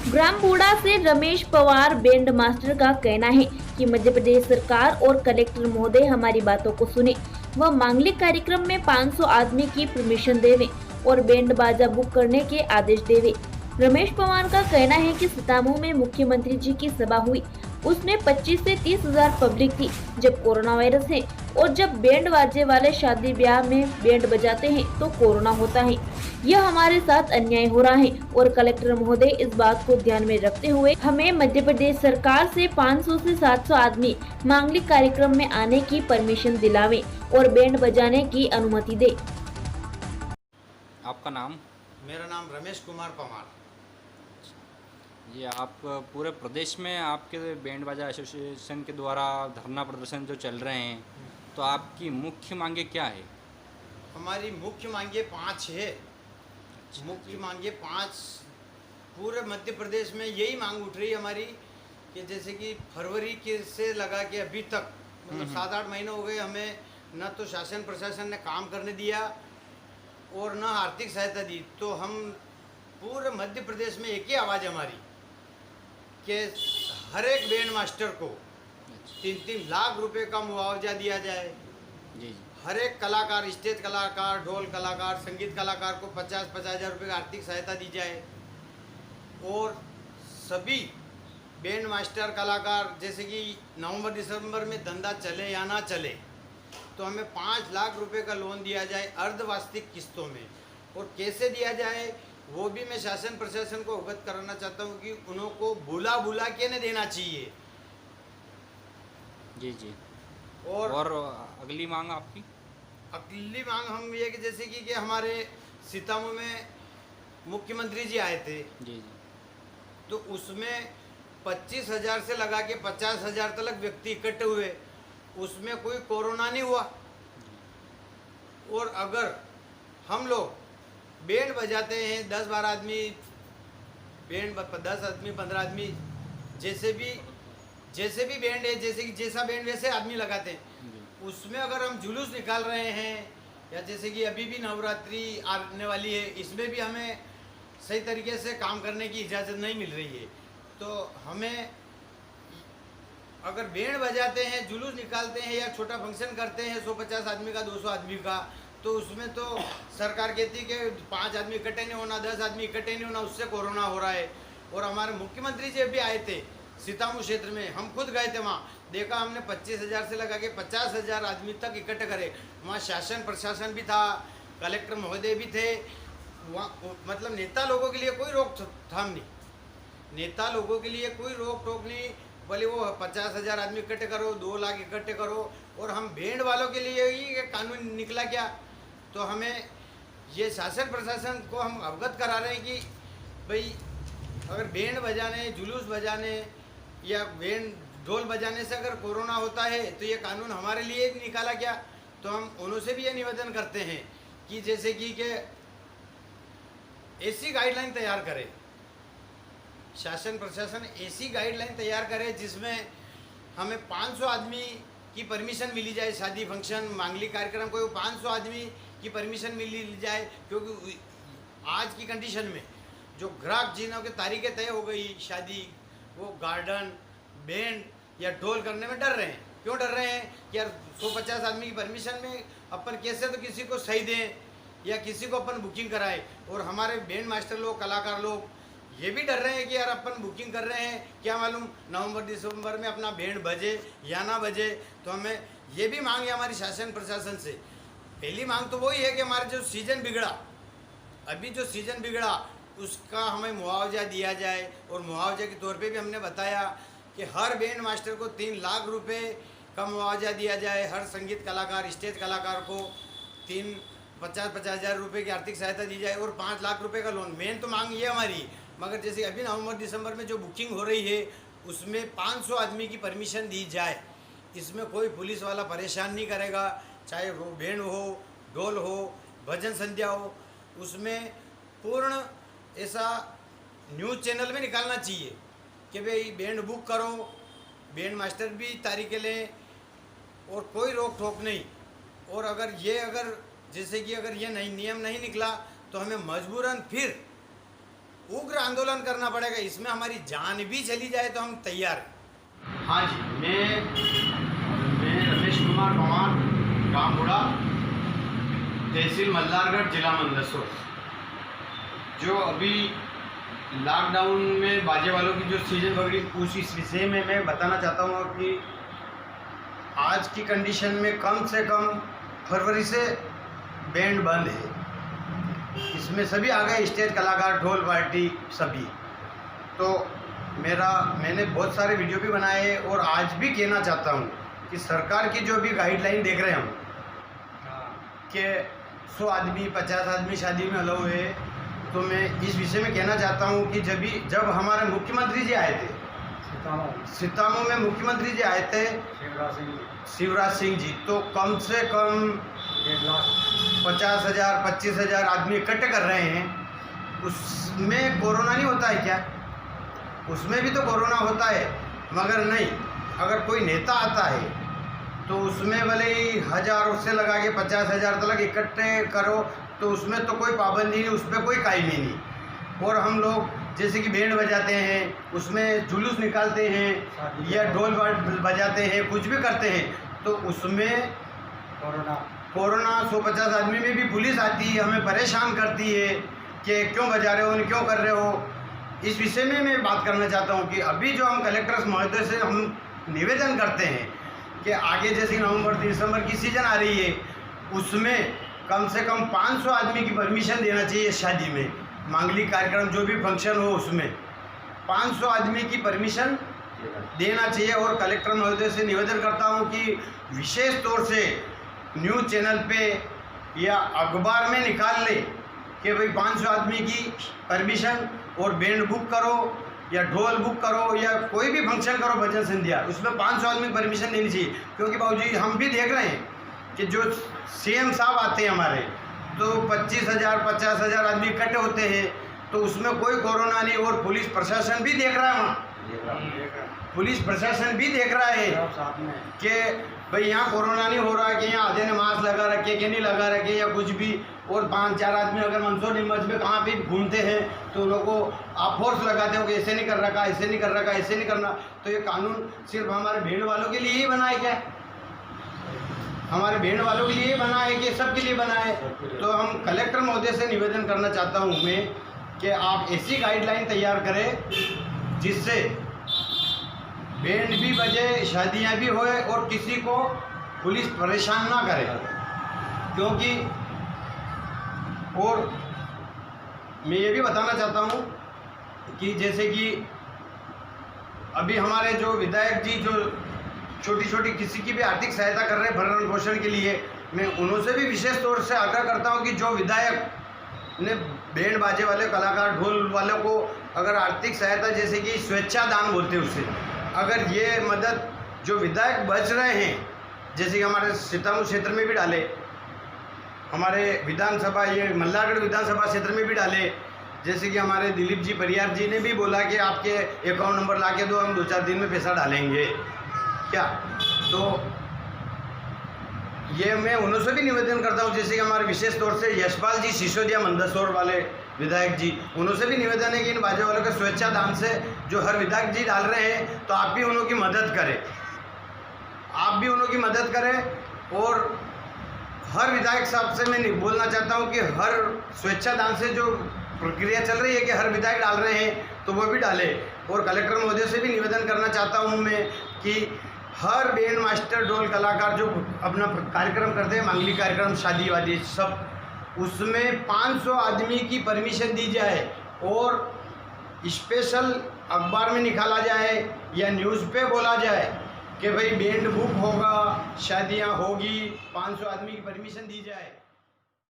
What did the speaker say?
ग्राम बूढ़ा से Ramesh Pawar band master का कहना है कि मध्य प्रदेश सरकार और कलेक्टर महोदय हमारी बातों को सुने व मांगलिक कार्यक्रम में 500 आदमी की परमिशन देवे और बैंड बाजा बुक करने के आदेश देवे। रमेश पवार का कहना है कि सितामू में मुख्यमंत्री जी की सभा हुई, उसमें 25 से 30 हजार पब्लिक थी जब कोरोना वायरस है, और जब बैंड बाजे वाले शादी ब्याह में बैंड बजाते हैं तो कोरोना होता है। यह हमारे साथ अन्याय हो रहा है और कलेक्टर महोदय इस बात को ध्यान में रखते हुए हमें मध्य प्रदेश सरकार से 500 से 700 आदमी मांगलिक कार्यक्रम में आने की परमिशन दिलावे और बैंड बजाने की अनुमति दे। आपका नाम? मेरा नाम रमेश कुमार पवार। ये आप पूरे प्रदेश में आपके बैंड बाजा एसोसिएशन के द्वारा धरना प्रदर्शन जो चल रहे हैं, तो आपकी मुख्य मांगे क्या है? हमारी मुख्य मांगे 5 है। मुख्य मांगे 5 पूरे मध्य प्रदेश में यही मांग उठ रही है हमारी कि जैसे कि फरवरी के से लगा के अभी तक मतलब 7-8 महीने हो गए, हमें न तो शासन प्रशासन ने काम करने दिया और न आर्थिक सहायता दी। तो हम पूरे मध्य प्रदेश में एक ही आवाज़ हमारी कि हर एक बैंड मास्टर को 3-3 लाख रुपए का मुआवजा दिया जाए। जी। हर एक कलाकार, स्टेज कलाकार, ढोल कलाकार, संगीत कलाकार को 50-50 हज़ार रुपये की आर्थिक सहायता दी जाए। और सभी बैंड मास्टर कलाकार जैसे कि नवंबर दिसंबर में धंधा चले या ना चले तो हमें 5 लाख रुपए का लोन दिया जाए अर्धवार्षिक किस्तों में। और कैसे दिया जाए वो भी मैं शासन प्रशासन को अवगत कराना चाहता हूँ कि उनको बुला के नहीं देना चाहिए। जी जी। और अगली मांग आपकी? अगली मांग हम ये कि जैसे कि हमारे सीतामऊ में मुख्यमंत्री जी आए थे। जी जी। तो उसमें 25,000 से लगा के 50,000 तक व्यक्ति इकट्ठे हुए, उसमें कोई कोरोना नहीं हुआ। और अगर हम लोग बैंड बजाते हैं 10-12 आदमी, बैंड 10 आदमी 15 आदमी जैसे भी बैंड है, जैसे कि जैसा बैंड वैसे आदमी लगाते हैं, उसमें अगर हम जुलूस निकाल रहे हैं या जैसे कि अभी भी नवरात्रि आने वाली है, इसमें भी हमें सही तरीके से काम करने की इजाज़त नहीं मिल रही है। तो हमें अगर बैंड बजाते हैं, जुलूस निकालते हैं या छोटा फंक्शन करते हैं 150 आदमी का, 200 आदमी का, तो उसमें तो सरकार कहती है कि 5 आदमी इकट्ठे नहीं होना, 10 आदमी इकट्ठे नहीं होना, उससे कोरोना हो रहा है। और हमारे मुख्यमंत्री जी भी आए थे सीतामऊ क्षेत्र में, हम खुद गए थे वहाँ, देखा हमने 25,000 से लगा के 50,000 आदमी तक इकट्ठे करे। वहाँ शासन प्रशासन भी था, कलेक्टर महोदय भी थे वहाँ, मतलब नेता लोगों के लिए कोई रोकथाम नहीं, नेता लोगों के लिए कोई रोक टोक नहीं। भले वो 50,000 आदमी इकट्ठे करो, 2 लाख इकट्ठे करो, और हम बैंड वालों के लिए ही कानून निकला क्या? तो हमें ये शासन प्रशासन को हम अवगत करा रहे हैं कि भाई अगर बैंड बजाने, जुलूस बजाने या बैंड ढोल बजाने से अगर कोरोना होता है तो ये कानून हमारे लिए निकाला क्या? तो हम उनसे भी ये निवेदन करते हैं कि जैसे कि ऐसी गाइडलाइन तैयार करे, शासन प्रशासन ऐसी गाइडलाइन तैयार करे जिसमें हमें 500 आदमी की परमिशन मिली जाए, शादी फंक्शन मांगलिक कार्यक्रम को 500 आदमी की परमिशन मिली जाए। क्योंकि आज की कंडीशन में जो ग्राहक जिन्हों की तारीखें तय हो गई शादी, वो गार्डन, बैंड या ढोल करने में डर रहे हैं। क्यों डर रहे हैं कि यार 150 आदमी की परमिशन में अपन कैसे तो किसी को सही दें या किसी को अपन बुकिंग कराए। और हमारे बैंड मास्टर लोग, कलाकार लोग ये भी डर रहे हैं कि यार अपन बुकिंग कर रहे हैं, क्या मालूम नवंबर दिसंबर में अपना बैंड बजे या ना बजे। तो हमें ये भी मांग है हमारी शासन प्रशासन से। पहली मांग तो वही है कि हमारा जो सीजन बिगड़ा, अभी जो सीजन बिगड़ा उसका हमें मुआवजा दिया जाए। और मुआवजे के तौर पे भी हमने बताया कि हर बैंड मास्टर को 3 लाख रुपए का मुआवजा दिया जाए, हर संगीत कलाकार, स्टेज कलाकार को 50-50 हज़ार रुपये की आर्थिक सहायता दी जाए और 5 लाख रुपए का लोन। मेन तो मांग ये हमारी। मगर जैसे अभी नवंबर दिसंबर में जो बुकिंग हो रही है उसमें 500 आदमी की परमिशन दी जाए, इसमें कोई पुलिस वाला परेशान नहीं करेगा, चाहे वो बैंड हो, ढोल हो, भजन संध्या हो, उसमें पूर्ण ऐसा न्यूज़ चैनल में निकालना चाहिए कि भाई बैंड बुक करो, बैंड मास्टर भी तारीखें लें और कोई रोक टोक नहीं। और अगर जैसे कि अगर ये नहीं नियम नहीं निकला तो हमें मजबूरन फिर उग्र आंदोलन करना पड़ेगा, इसमें हमारी जान भी चली जाए तो हम तैयार हैं। हाँ जी, मैं रमेश कुमार पवार, गाँव बुढ़ा, तहसील मल्हारगढ़, जिला मंदसौर। जो अभी लॉकडाउन में बाजे वालों की जो सीजन पकड़ी, उस इस विषय में मैं बताना चाहता हूँ कि आज की कंडीशन में कम से कम फरवरी से बैंड बंद है। इसमें सभी आ गए, स्टेज कलाकार, ढोल पार्टी सभी। तो मैंने बहुत सारे वीडियो भी बनाए और आज भी कहना चाहता हूँ कि सरकार की जो भी गाइडलाइन देख रहे हैं हम कि 100 आदमी 50 आदमी शादी में अलाउ है, तो मैं इस विषय में कहना चाहता हूँ कि जब हमारे मुख्यमंत्री जी आए थे सीतामऊ में, मुख्यमंत्री जी आए थे शिवराज सिंह जी, तो कम से कम 50,000 25,000 आदमी इकट्ठे कर रहे हैं। उसमें कोरोना नहीं होता है क्या? उसमें भी तो कोरोना होता है, मगर नहीं, अगर कोई नेता आता है तो उसमें भले ही 1000 से लगा के 50,000 तक इकट्ठे करो, तो उसमें तो कोई पाबंदी नहीं, उस पर कोई कायमी नहीं। और हम लोग जैसे कि बैंड बजाते हैं, उसमें जुलूस निकालते हैं या ढोल बजाते हैं, कुछ भी करते हैं, तो उसमें कोरोना 150 आदमी में भी पुलिस आती है, हमें परेशान करती है कि क्यों बजा रहे हो, क्यों कर रहे हो। इस विषय में मैं बात करना चाहता हूँ कि अभी जो हम कलेक्टर महोदय से हम निवेदन करते हैं कि आगे जैसे नवंबर दिसंबर की सीज़न आ रही है, उसमें कम से कम 500 आदमी की परमिशन देना चाहिए। शादी में मांगलिक कार्यक्रम जो भी फंक्शन हो उसमें 500 आदमी की परमिशन देना चाहिए। और कलेक्टर महोदय से निवेदन करता हूं कि विशेष तौर से न्यूज़ चैनल पे या अखबार में निकाल ले कि भाई 500 आदमी की परमिशन, और बैंड बुक करो या ढोल बुक करो या कोई भी फंक्शन करो, भजन संध्या, उसमें 500 आदमी की परमिशन देनी चाहिए। क्योंकि बाबूजी हम भी देख रहे हैं कि जो सीएम साहब आते हैं हमारे, तो 25,000 50,000 आदमी इकट्ठे होते हैं, तो उसमें कोई कोरोना नहीं। और पुलिस प्रशासन भी देख रहा है, वहाँ पुलिस प्रशासन भी देख रहा है कि भाई यहाँ कोरोना नहीं हो रहा, कि यहाँ आधे ने मास्क लगा रखे कि नहीं लगा रखे या कुछ भी। और 5-4 आदमी अगर मंदसौर निमच में कहाँ पे घूमते हैं तो लोगों को आप फोर्स लगाते हो कि ऐसे नहीं कर रखा, ऐसे नहीं कर रखा, ऐसे नहीं करना। तो ये कानून सिर्फ हमारे भीड़ वालों के लिए ही बना है क्या? हमारे भीड़ वालों के लिए बना है कि सबके लिए बना है? तो हम कलेक्टर महोदय से निवेदन करना चाहता हूँ मैं कि आप ऐसी गाइडलाइन तैयार करें जिससे बैंड भी बजे, शादियाँ भी होए और किसी को पुलिस परेशान ना करे। क्योंकि और मैं ये भी बताना चाहता हूँ कि जैसे कि अभी हमारे जो विधायक जी जो छोटी छोटी किसी की भी आर्थिक सहायता कर रहे हैं भरण पोषण के लिए, मैं उनसे भी विशेष तौर से आग्रह करता हूं कि जो विधायक ने बैंड बाजे वाले कलाकार, ढोल वालों को अगर आर्थिक सहायता, जैसे कि स्वेच्छा दान बोलते हैं उसे, अगर ये मदद जो विधायक बच रहे हैं, जैसे कि हमारे सीतामऊ क्षेत्र में भी डाले, हमारे विधानसभा ये मल्हारगढ़ विधानसभा क्षेत्र में भी डाले, जैसे कि हमारे दिलीप जी परियार जी ने भी बोला कि आपके अकाउंट नंबर ला के दो, हम 2-4 दिन में पैसा डालेंगे क्या। तो ये मैं उनसे भी निवेदन करता हूँ, जैसे कि हमारे विशेष तौर से यशपाल जी सिसोदिया मंदसौर वाले विधायक जी, उनसे भी निवेदन है कि इन बाजे वालों के स्वेच्छा दान से जो हर विधायक जी डाल रहे हैं, तो आप भी उनकी मदद करें, आप भी उनकी मदद करें। और हर विधायक साहब से मैं बोलना चाहता हूँ कि हर स्वेच्छा दान से जो प्रक्रिया चल रही है कि हर विधायक डाल रहे हैं, तो वो भी डाले। और कलेक्टर महोदय से भी निवेदन करना चाहता हूँ मैं कि हर बैंड मास्टर, ढोल कलाकार जो अपना कार्यक्रम करते हैं, मांगलिक कार्यक्रम, शादी वादी सब, उसमें 500 आदमी की परमिशन दी जाए और स्पेशल अखबार में निकाला जाए या न्यूज़ पे बोला जाए कि भाई बैंड बुक होगा, शादियाँ होगी, 500 आदमी की परमिशन दी जाए।